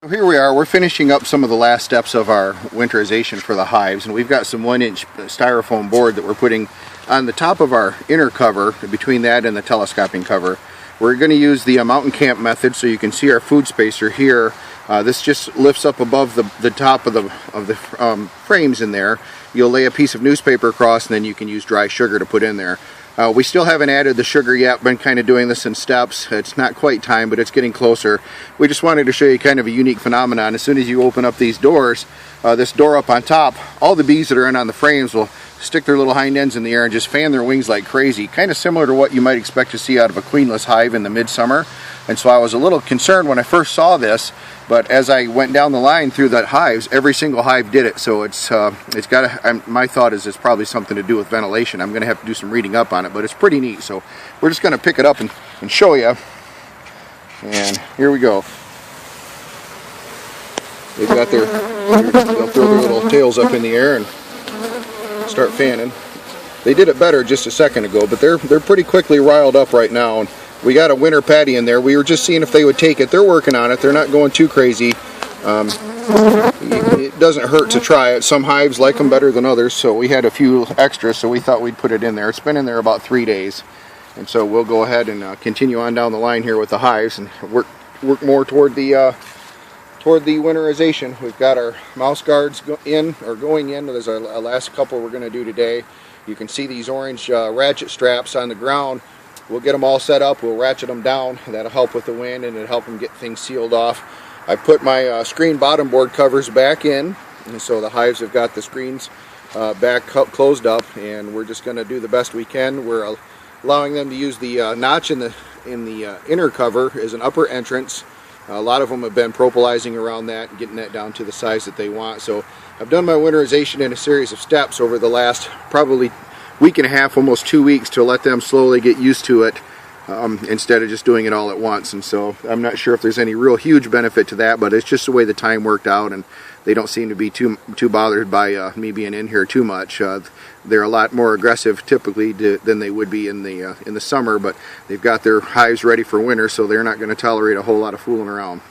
So here we are, we're finishing up some of the last steps of our winterization for the hives, and we've got some 1-inch styrofoam board that we're putting on the top of our inner cover, between that and the telescoping cover. We're going to use the mountain camp method, so you can see our food spacer here. This just lifts up above the top of the frames in there. You'll lay a piece of newspaper across, and then you can use dry sugar to put in there. We still haven't added the sugar yet, been kind of doing this in steps. It's not quite time, but it's getting closer. We just wanted to show you kind of a unique phenomenon. As soon as you open up these doors, this door up on top, all the bees that are in on the frames will stick their little hind ends in the air and just fan their wings like crazy. Kind of similar to what you might expect to see out of a queenless hive in the midsummer. And so I was a little concerned when I first saw this, but as I went down the line through the hives, every single hive did it. So it's got my thought is it's probably something to do with ventilation. I'm going to have to do some reading up on it, but it's pretty neat. So we're just going to pick it up and show you. And here we go. They've got they'll throw their little tails up in the air and start fanning. They did it better just a second ago, but they're pretty quickly riled up right now. And we got a winter patty in there. We were just seeing if they would take it. They're working on it. They're not going too crazy. It doesn't hurt to try it. Some hives like them better than others, so we had a few extras, so we thought we'd put it in there. It's been in there about 3 days, and so we'll go ahead and continue on down the line here with the hives and work more toward the winterization. We've got our mouse guards going in. There's our last couple we're going to do today. You can see these orange ratchet straps on the ground. We'll get them all set up, we'll ratchet them down. That'll help with the wind and it'll help them get things sealed off. I put my screen bottom board covers back in, and so the hives have got the screens back closed up, and we're just going to do the best we can. We're allowing them to use the notch in the inner cover as an upper entrance. A lot of them have been propylizing around that and getting that down to the size that they want. So I've done my winterization in a series of steps over the last probably week and a half, almost 2 weeks, to let them slowly get used to it instead of just doing it all at once. And so I'm not sure if there's any real huge benefit to that, but it's just the way the time worked out, and they don't seem to be too bothered by me being in here too much. They're a lot more aggressive typically than they would be in the summer, but they've got their hives ready for winter, so they're not going to tolerate a whole lot of fooling around.